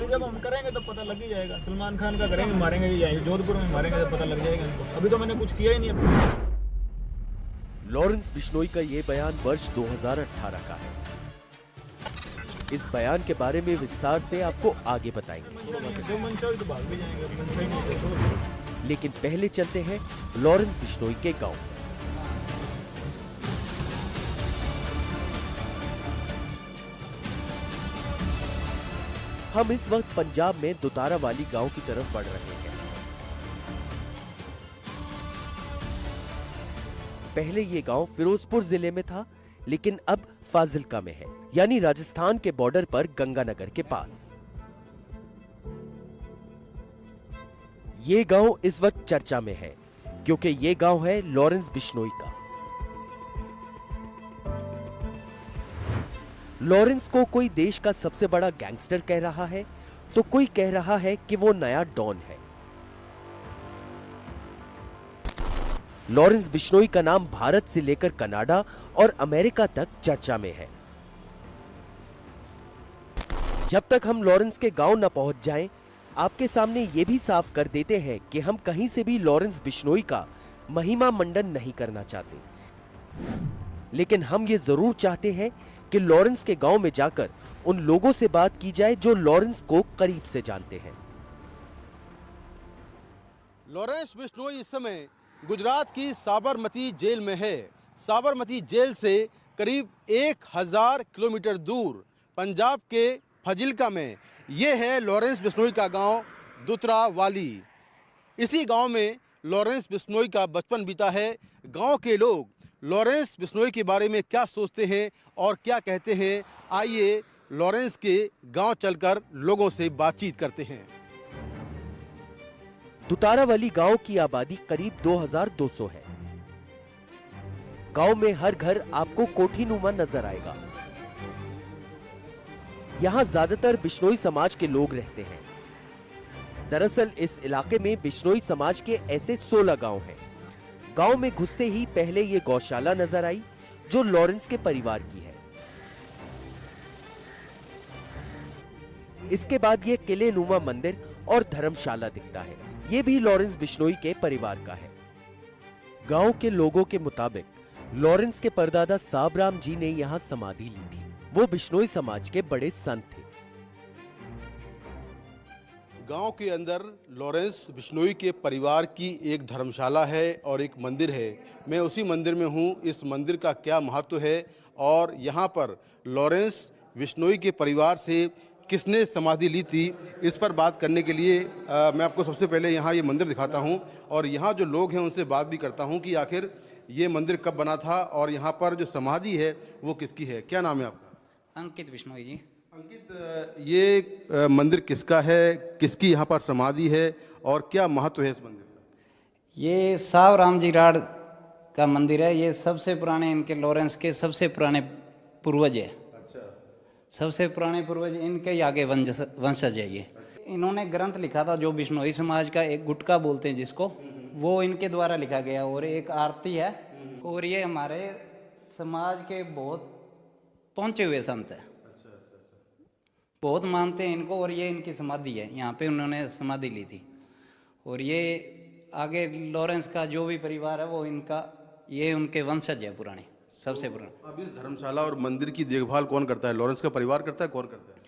अभी जब हम करेंगे तो पता लग ही जाएगा। सलमान खान का करेंगे, मारेंगे ही, जोधपुर में मारेंगे तो पता लग जाएगा इनको। अभी तो मैंने कुछ किया ही नहीं अभी। लॉरेंस बिश्नोई का ये बयान वर्ष 2018 का है। इस बयान के बारे में विस्तार से आपको आगे बताएंगे। जो मंशा हुई तो भाग भी जाएंगे, मंशा ही नहीं तो। लेकिन पहले चलते हैं लॉरेंस बिश्नोई के गांव। हम इस वक्त पंजाब में दुतारा वाली गांव की तरफ बढ़ रहे हैं। पहले ये गांव फिरोजपुर जिले में था, लेकिन अब फाजिल्का में है, यानी राजस्थान के बॉर्डर पर गंगानगर के पास। ये गांव इस वक्त चर्चा में है क्योंकि ये गांव है लॉरेंस बिश्नोई का। लॉरेंस को कोई देश का सबसे बड़ा गैंगस्टर कह रहा है, तो कोई कह रहा है कि वो नया डॉन है। लॉरेंस बिश्नोई का नाम भारत से लेकर कनाडा और अमेरिका तक चर्चा में है। जब तक हम लॉरेंस के गांव न पहुंच जाएं, आपके सामने ये भी साफ कर देते हैं कि हम कहीं से भी लॉरेंस बिश्नोई का महिमा मंडन नहीं करना चाहते। लेकिन हम ये जरूर चाहते हैं कि लॉरेंस के गांव में जाकर उन लोगों से बात की जाए जो लॉरेंस को करीब से जानते हैं। लॉरेंस बिश्नोई इस समय गुजरात की साबरमती जेल में है। साबरमती जेल से करीब 1000 किलोमीटर दूर पंजाब के फाजिल्का में ये है लॉरेंस बिश्नोई का गांव दुतरा वाली। इसी गांव में लॉरेंस बिश्नोई का बचपन बीता है। गांव के लोग लॉरेंस बिश्नोई के बारे में क्या सोचते हैं और क्या कहते हैं, आइए लॉरेंस के गांव चलकर लोगों से बातचीत करते हैं। दुतारावाली गांव की आबादी करीब 2200 है। गांव में हर घर आपको कोठीनुमा नजर आएगा। यहां ज्यादातर बिश्नोई समाज के लोग रहते हैं। दरअसल इस इलाके में बिश्नोई समाज के ऐसे 16 गांव हैं। गांव में घुसते ही पहले ये गौशाला नजर आई जो लॉरेंस के परिवार की है। इसके बाद ये किले नुमा मंदिर और धर्मशाला दिखता है। ये भी लॉरेंस बिश्नोई के परिवार का है। गांव के लोगों के मुताबिक लॉरेंस के परदादा साबराम जी ने यहाँ समाधि ली थी। वो बिश्नोई समाज के बड़े संत थे। गांव के अंदर लॉरेंस बिश्नोई के परिवार की एक धर्मशाला है और एक मंदिर है। मैं उसी मंदिर में हूं। इस मंदिर का क्या महत्व है और यहाँ पर लॉरेंस बिश्नोई के परिवार से किसने समाधि ली थी, इस पर बात करने के लिए मैं आपको सबसे पहले यहाँ ये मंदिर दिखाता हूँ और यहाँ जो लोग हैं उनसे बात भी करता हूँ कि आखिर ये मंदिर कब बना था और यहाँ पर जो समाधि है वो किसकी है। क्या नाम है आपका? अंकित बिश्नोई जी। अंकित, ये मंदिर किसका है, किसकी यहाँ पर समाधि है और क्या महत्व है इस मंदिर का? ये सावराम जी राड का मंदिर है। ये सबसे पुराने इनके लॉरेंस के सबसे पुराने पूर्वज है। अच्छा। सबसे पुराने पूर्वज इनके ही आगे वंशज है ये। इन्होंने ग्रंथ लिखा था जो बिश्नोई समाज का एक गुटका बोलते हैं जिसको, वो इनके द्वारा लिखा गया और एक आरती है। और ये हमारे समाज के बहुत पहुंचे हुए संत है। बहुत मानते हैं इनको और ये इनकी समाधि है। यहाँ पे उन्होंने समाधि ली थी और ये आगे लॉरेंस का जो भी परिवार है वो इनका, ये उनके वंशज है पुराने, सबसे पुराने। अब इस धर्मशाला और मंदिर की देखभाल कौन करता है? लॉरेंस का परिवार करता है, कौन करता है?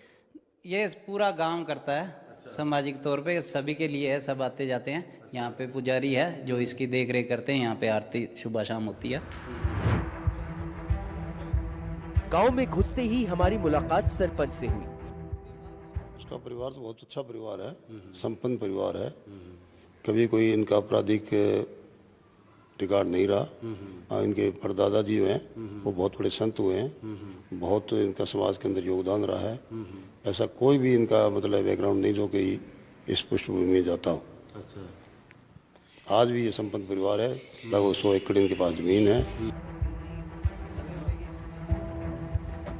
ये पूरा गांव करता है। अच्छा। सामाजिक तौर पे सभी के लिए है, सब आते जाते हैं। यहाँ पे पुजारी है जो इसकी देख रेख करते हैं। यहाँ पे आरती सुबह शाम होती है। गांव में घुसते ही हमारी मुलाकात सरपंच से हुई। उसका परिवार तो बहुत अच्छा परिवार है, संपन्न परिवार है। कभी कोई इनका आपराधिक रिकॉर्ड नहीं रहा। इनके परदादा जी हैं वो बहुत बड़े संत हुए हैं। बहुत इनका समाज के अंदर योगदान रहा है। ऐसा कोई भी इनका मतलब बैकग्राउंड नहीं जो कि इस पृष्ठभूमि में जाता हो। अच्छा। आज भी ये संपन्न परिवार है। लगभग 100 एकड़ इनके पास जमीन है।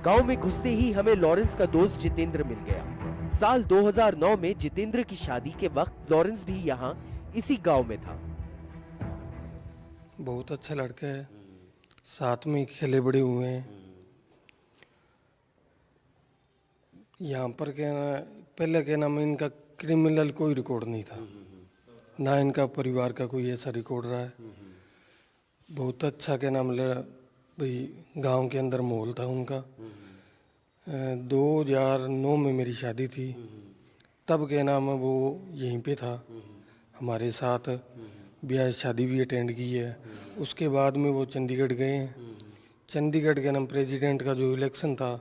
गांव में घुसते ही हमें लॉरेंस का दोस्त जितेंद्र मिल गया। साल 2009 में जितेंद्र की शादी के वक्त लॉरेंस भी यहाँ इसी गांव में था। बहुत अच्छा लड़का है, साथ में खेले बड़े हुए हैं। यहाँ पर क्या पहले क्या नाम है, इनका क्रिमिनल कोई रिकॉर्ड नहीं था, ना इनका परिवार का कोई ऐसा रिकॉर्ड रहा है। बहुत अच्छा क्या नाम है भाई, गांव के अंदर माहौल था उनका। 2009 में मेरी शादी थी, तब क्या नाम है वो यहीं पे था हमारे साथ, ब्याह शादी भी अटेंड की है। उसके बाद में वो चंडीगढ़ गए हैं। चंडीगढ़ के नाम प्रेसिडेंट का जो इलेक्शन था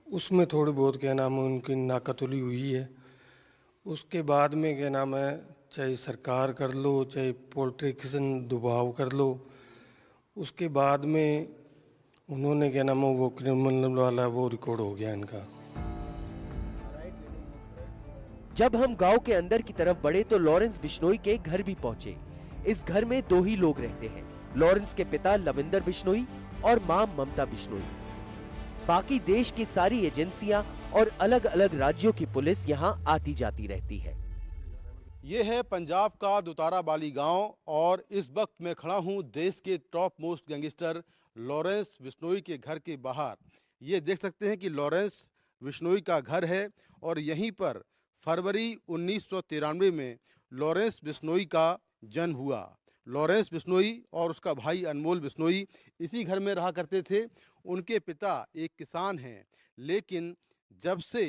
उसमें थोड़ी बहुत क्या नाम है उनकी नाकतुली हुई है। उसके बाद में क्या नाम है, चाहे सरकार कर लो चाहे पॉलिटिशियन दबाव कर लो, उसके बाद में उन्होंने क्या नाम है वो क्रिमिनल वाला वो रिकॉर्ड हो गया इनका। जब हम गांव के अंदर की तरफ बढ़े तो लॉरेंस बिश्नोई के घर भी पहुंचे। इस घर में 2 ही लोग रहते हैं, लॉरेंस के पिता लविंदर बिश्नोई और मां ममता बिश्नोई। बाकी देश की सारी एजेंसियां और अलग अलग राज्यों की पुलिस यहां आती जाती रहती है। ये है पंजाब का दुतारा बाली गांव और इस वक्त मैं खड़ा हूं देश के top most gangster Lawrence Bishnoi के घर के बाहर। ये देख सकते हैं कि लॉरेंस बिश्नोई का घर है और यहीं पर फरवरी 1993 में लॉरेंस बिश्नोई का जन्म हुआ। लॉरेंस बिश्नोई और उसका भाई अनमोल बिश्नोई इसी घर में रहा करते थे। उनके पिता एक किसान हैं, लेकिन जब से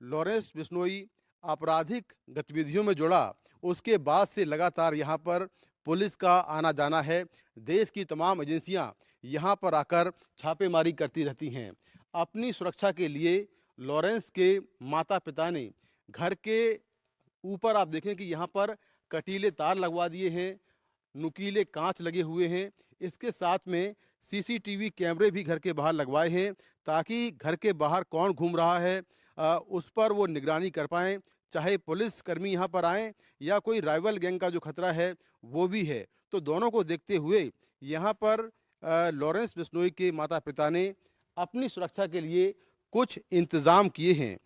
लॉरेंस बिश्नोई आपराधिक गतिविधियों में जुड़ा उसके बाद से लगातार यहाँ पर पुलिस का आना जाना है। देश की तमाम एजेंसियां यहाँ पर आकर छापेमारी करती रहती हैं। अपनी सुरक्षा के लिए लॉरेंस के माता पिता ने घर के ऊपर आप देखें कि यहाँ पर कटीले तार लगवा दिए हैं, नुकीले कांच लगे हुए हैं। इसके साथ में सीसीटीवी कैमरे भी घर के बाहर लगवाए हैं ताकि घर के बाहर कौन घूम रहा है उस पर वो निगरानी कर पाएँ, चाहे पुलिस कर्मी यहाँ पर आएँ या कोई राइवल गैंग का जो खतरा है वो भी है। तो दोनों को देखते हुए यहाँ पर लॉरेंस बिश्नोई के माता पिता ने अपनी सुरक्षा के लिए कुछ इंतज़ाम किए हैं।